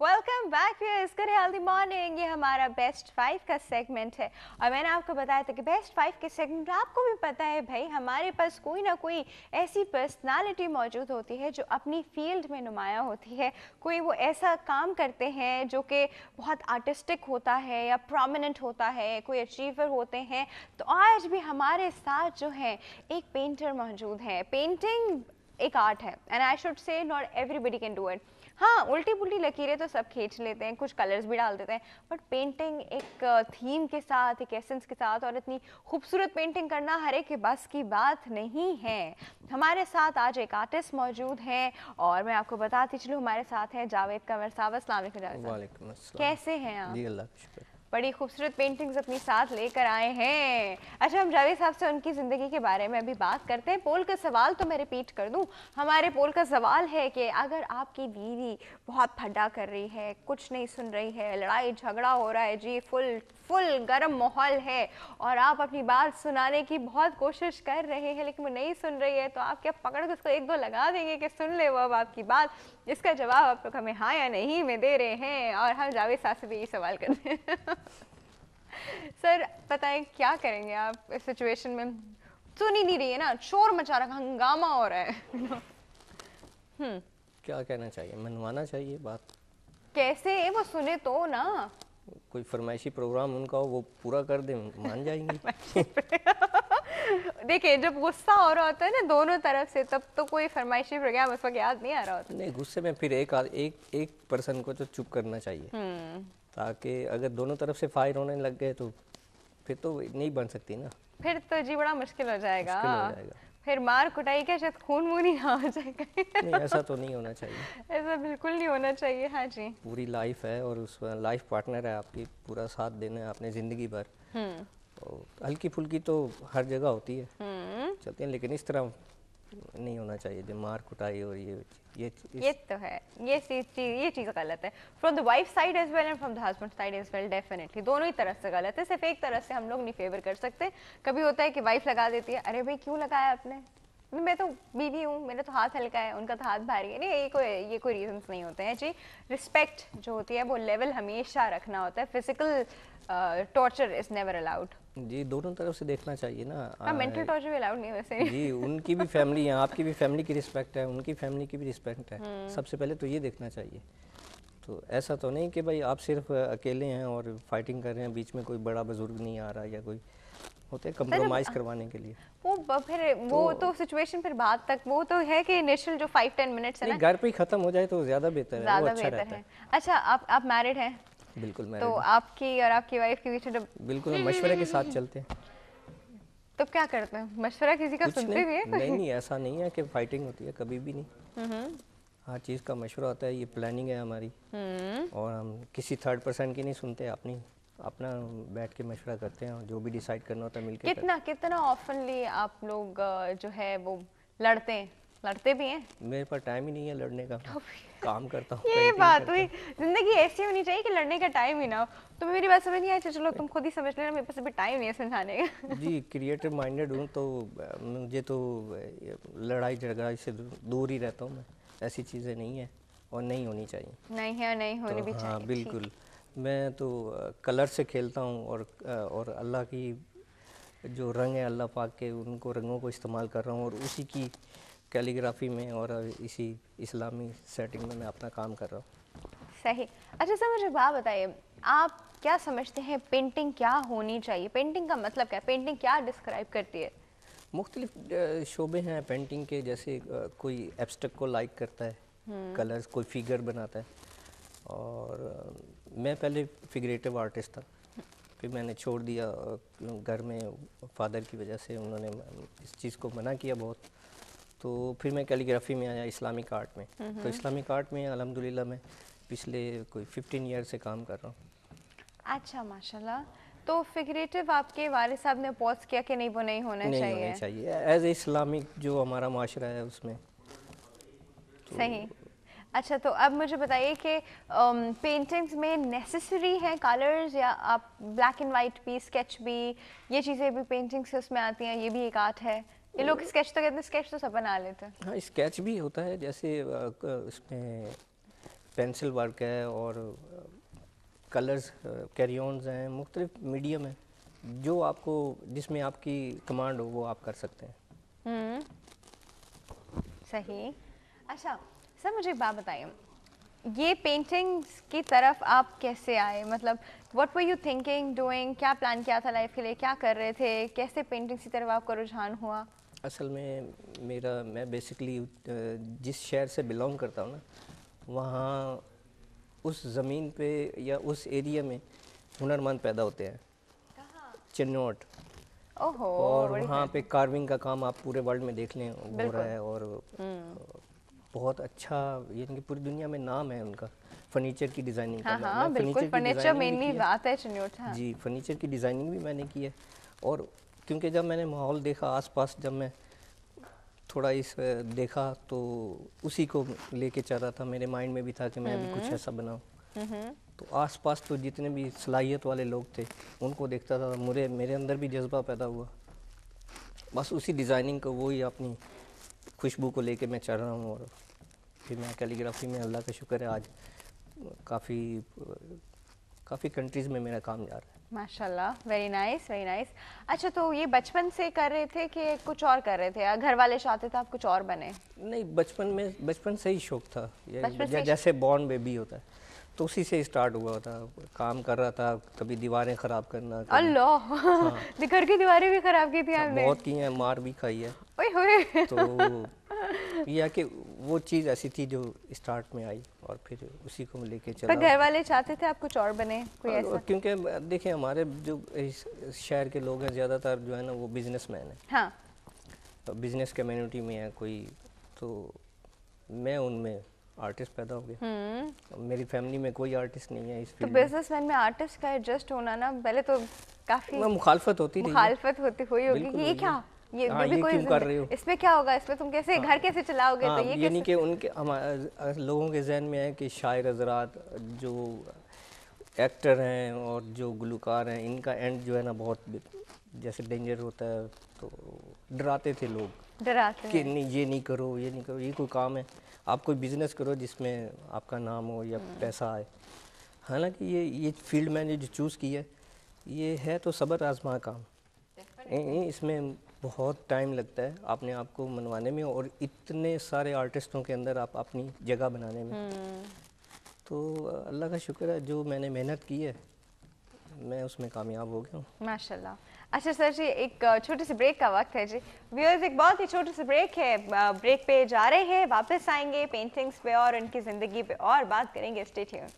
Welcome back इसकर healthy morning. ये हमारा बेस्ट 5 का सेगमेंट है और मैंने आपको बताया था कि बेस्ट 5 के सेगमेंट आपको भी पता है भाई, हमारे पास कोई ना कोई ऐसी पर्सनालिटी मौजूद होती है जो अपनी फील्ड में नुमायाँ होती है। कोई वो ऐसा काम करते हैं जो कि बहुत आर्टिस्टिक होता है या प्रोमिनेंट होता है, कोई अचीवर होते हैं। तो आज भी हमारे साथ जो है एक पेंटर मौजूद है। पेंटिंग एक आर्ट है and I should say not everybody can do it. हाँ, उल्टी पुल्टी लकीरें तो सब खींच लेते हैं, कुछ कलर्स भी डाल देते हैं, बट पेंटिंग एक थीम के साथ, एक एसेंस के साथ और इतनी खूबसूरत पेंटिंग करना हर एक के बस की बात नहीं है। हमारे साथ आज एक आर्टिस्ट मौजूद हैं और मैं आपको बताती चलूँ, हमारे साथ हैं जावेद कमर साहब। अस्सलाम वालेकुम जावेद साहब। वालेकुम अस्सलाम। कैसे हैं आप? जी अल्लाह का शुक्र। बड़ी खूबसूरत पेंटिंग्स अपनी साथ लेकर आए हैं। अच्छा, हम जावेद साहब से उनकी ज़िंदगी के बारे में अभी बात करते हैं। पोल का सवाल तो मैं रिपीट कर दूं। हमारे पोल का सवाल है कि अगर आपकी बीवी बहुत फड्डा कर रही है, कुछ नहीं सुन रही है, लड़ाई झगड़ा हो रहा है जी, फुल गर्म माहौल है और आप अपनी बात सुनाने की बहुत कोशिश कर रहे हैं लेकिन वो नहीं सुन रही है, तो आप क्या पकड़ के उसको एक दो लगा देंगे कि सुन ले वो अब आपकी बात? इसका जवाब आप लोग हमें हाँ या नहीं में दे रहे हैं और हम जावेद साहब से भी यही सवाल करते हैं। सर बताएं, क्या करेंगे आप इस सिचुएशन में? सुन ही नहीं रही है ना, शोर मचा रखा, हंगामा हो रहा है। क्या कहना चाहिए? मनवाना चाहिए बात। कैसे? वो सुने तो ना। कोई फरमाइशी प्रोग्राम उनका हो, वो पूरा कर दे, मान जाएंगी। देखिए, जब गुस्सा हो रहा होता है ना दोनों तरफ से, तब तो कोई फरमाइशी प्रोग्राम उस वक्त याद नहीं आ रहा होता। नहीं, गुस्से में फिर एक पर्सन को तो चुप करना चाहिए, ताकि अगर दोनों तरफ से फायर होने लग गए तो फिर तो नहीं बन सकती ना। फिर तो जी बड़ा मुश्किल हो जाएगा। मुश्किल हो जाएगा। फिर मार कुटाई का शायद खून वून ही ना हो जाएगा। नहीं, ऐसा तो नहीं होना चाहिए। ऐसा बिल्कुल नहीं होना चाहिए। हाँ जी। पूरी लाइफ है और उस लाइफ पार्टनर है आपकी, पूरा साथ देना है आपने ज़िंदगी भर। तो हल्की फुल्की तो हर जगह होती है, चलते हैं, लेकिन इस तरह नहीं होना चाहिए जो मार कुटाई और ये तो है, ये चीज़ गलत है from the wife side as well and from the husband side as well. Definitely दोनों ही तरफ से गलत है, सिर्फ एक तरफ से हम लोग नहीं फेवर कर सकते। कभी होता है कि वाइफ लगा देती है, अरे भाई क्यों लगाया आपने, मैं तो बीवी हूँ, मेरा तो हाथ हल्का है, उनका तो हाथ भारी है। नहीं, ये कोई रीजंस नहीं होते हैं जी। रिस्पेक्ट जो होती है वो लेवल हमेशा रखना होता है। Physical torture is never allowed. जी, दोनों तरफ से देखना चाहिए ना। हाँ, मेंटल टॉर्चर भी अलाउड नहीं है वैसे। जी, उनकी भी फैमिली है, आपकी भी फैमिली की रिस्पेक्ट है, उनकी फैमिली की भी रिस्पेक्ट है। सबसे पहले तो ये देखना चाहिए। तो ऐसा तो नहीं कि भाई आप सिर्फ अकेले हैं और फाइटिंग कर रहे हैं, बीच में कोई बड़ा बुजुर्ग नहीं आ रहा, या कोई होते हैं कंप्रोमाइज़ करवाने के लिए। वो तो सिचुएशन फिर बाद तक, वो तो है कि इनिशियल जो 5-10 मिनट्स है ना, घर पे ही खत्म हो जाए तो ज़्यादा बेहतर है, वो अच्छा रहता है। अच्छा, आप मैरिड हैं? बिल्कुल मैरिड। तो आपकी और आपकी वाइफ के बीच में बिल्कुल मशवरे के साथ चलते हैं। तो क्या करते हैं, मशवरा किसी का सुनते भी है? नहीं, ऐसा नहीं है कि फाइटिंग होती है, कभी भी नहीं। हर चीज़ का मशवरा होता है, ये प्लानिंग है हमारी और हम किसी थर्ड पर्सन की नहीं सुनते, अपना बैठ के मशवरा करते हैं और जो भी डिसाइड करना होता है मिलके। कितना ऑफनली आप लोग जो है वो लड़ते भी हैं? मेरे पास टाइम ही नहीं है लड़ने का, काम करता हूँ। ये बात हुई, जिंदगी ऐसी होनी चाहिए कि लड़ने का टाइम ही ना हो। तो मेरी बात समझ नहीं आई, चलो तुम खुद ही समझ लेना, मेरे पास अभी टाइम नहीं है समझाने का। जी, क्रिएटिव माइंडेड हूँ तो मुझे तो लड़ाई झगड़ा से दूर ही रहता हूँ मैं। ऐसी चीज़ें नहीं है और नहीं होनी चाहिए। नहीं है और नहीं होनी भी चाहिए। हाँ बिल्कुल, मैं तो कलर से खेलता हूँ और अल्लाह की जो रंग है, अल्लाह पाक के, उनको रंगों को इस्तेमाल कर रहा हूँ और उसी की कैलीग्राफी में और इसी इस्लामी सेटिंग में मैं अपना काम कर रहा हूँ। सही। अच्छा सर, मुझे बात बताइए, आप क्या समझते हैं पेंटिंग क्या होनी चाहिए? पेंटिंग का मतलब क्या है? पेंटिंग क्या डिस्क्राइब करती है? मुख्तलिफ शोबे हैं पेंटिंग के, जैसे कोई एब्स्ट्रैक्ट को लाइक करता है, कलर्स, कोई फिगर बनाता है। और मैं पहले फिगरेटिव आर्टिस्ट था, फिर मैंने छोड़ दिया घर में, फादर की वजह से उन्होंने इस चीज़ को मना किया बहुत। तो फिर मैं कैलीग्राफी में आया, इस्लामिक आर्ट में। तो इस्लामिक आर्ट में अल्हम्दुलिल्लाह मैं पिछले कोई 15 ईयर से काम कर रहा हूँ। अच्छा, माशाल्लाह। तो फिगरेटिव आपके वालिद साहब ने पॉज किया कि नहीं, वो नहीं होना चाहिए एज ए इस्लामिक जो हमारा माशरा है उसमें तो। सही। अच्छा, तो अब मुझे बताइए कि पेंटिंग्स में नेसेसरी हैं कलर्स, या आप ब्लैक एंड वाइट भी, स्केच भी, ये चीज़ें भी पेंटिंग्स से उसमें आती हैं, ये भी एक आर्ट है? ये लोग स्केच तो कहते हैं, स्केच तो सब बना लेते हैं। हाँ, स्केच भी होता है, जैसे उसमें पेंसिल वर्क है और कलर्स कैरियॉन्स हैं, मुख्तलिफ मीडियम है, जो आपको जिसमें आपकी कमांड हो वो आप कर सकते हैं। सही। अच्छा सर, मुझे एक बात बताइए, ये पेंटिंग्स की तरफ आप कैसे आए? मतलब what were you thinking doing, क्या प्लान किया था लाइफ के लिए, क्या कर रहे थे, कैसे पेंटिंग्स की तरफ आपका रुझान हुआ? असल में मैं बेसिकली जिस शहर से बिलोंग करता हूँ ना, वहाँ उस ज़मीन पे या उस एरिया में हुनरमंद पैदा होते हैं। चिन्नौट। ओहो, और बड़ी वहाँ पे कार्विंग का काम आप पूरे वर्ल्ड में देख लें हो रहा है, और बहुत अच्छा, यानी कि पूरी दुनिया में नाम है उनका फर्नीचर की डिज़ाइनिंग का। हाँ, बिल्कुल, फर्नीचर मेनली बात है चिन्नौट। हाँ जी, फर्नीचर की डिज़ाइनिंग भी मैंने की है। और क्योंकि जब मैंने माहौल देखा आसपास, जब मैं थोड़ा इस देखा तो उसी को लेके चल रहा था, मेरे माइंड में भी था कि मैं भी कुछ ऐसा बनाऊं। तो आसपास तो जितने भी सलाहियत वाले लोग थे उनको देखता था, मेरे अंदर भी जज्बा पैदा हुआ, बस उसी डिज़ाइनिंग को, वही अपनी खुशबू को लेके मैं चल रहा हूँ। और फिर मैं कैलीग्राफी में अल्लाह का शुक्र है आज काफ़ी कंट्रीज़ में मेरा काम जा रहा है। माशाल्लाह, वेरी नाइस वेरी नाइस। अच्छा, तो ये बचपन से कर रहे थे कि कुछ और कर रहे थे, या घर वाले चाहते थे आप कुछ और बने? नहीं, बचपन से ही शौक था, जैसे बॉर्न बेबी होता है तो उसी से स्टार्ट हुआ था। काम कर रहा था, कभी दीवारें ख़राब करना। अल्लाह, हाँ। घर की दीवारें भी ख़राब की थी आपने? बहुत की हैं, मार भी खाई है। ओए होए। तो यह कि वो चीज़ ऐसी थी जो स्टार्ट में आई और फिर उसी को लेके चला। पर घर वाले चाहते थे आप कुछ और बने, कोई ऐसा? क्योंकि देखिए, हमारे जो इस शहर के लोग हैं ज़्यादातर जो है ना वो बिजनेसमैन हैं। हाँ, बिजनेस कम्युनिटी में है कोई, तो मैं उनमें आर्टिस्ट पैदा हो गया। मेरी फैमिली में कोई आर्टिस्ट नहीं है इस तो फील्ड में। बिजनेसमैन में आर्टिस्ट का एडजस्ट होना ना, पहले तो काफी मुखालफत होती रही है। मुखालफत होती होगी कि ये क्या, ये भी कोई क्यों कर रहे हो, इसमें क्या होगा, इसमें तुम कैसे घर कैसे चलाओगे? हाँ, तो ये यानी कि उनके लोगों के जहन में है कि शायर हजरात जो एक्टर हैं और जो गुलकार हैं, इनका एंड जो है ना बहुत जैसे डेंजर होता है, तो डराते थे लोग, डराते कि नहीं ये नहीं करो, ये नहीं करो, ये कोई काम है, आप कोई बिजनेस करो जिसमें आपका नाम हो या पैसा आए। हालांकि ये फील्ड मैंने जो चूज़ की है, ये है तो सब्र आजमा काम। इसमें बहुत टाइम लगता है अपने आप को मनवाने में, और इतने सारे आर्टिस्टों के अंदर आप अपनी जगह बनाने में। तो अल्लाह का शुक्र है, जो मैंने मेहनत की है मैं उसमें कामयाब हो गया हूँ माशाल्लाह। अच्छा सर जी, एक छोटी सी ब्रेक का वक्त है जी। व्यूअर्स, एक बहुत ही छोटी सी ब्रेक है, ब्रेक पे जा रहे हैं, वापस आएंगे पेंटिंग्स पे और उनकी ज़िंदगी पे और बात करेंगे। Stay tuned.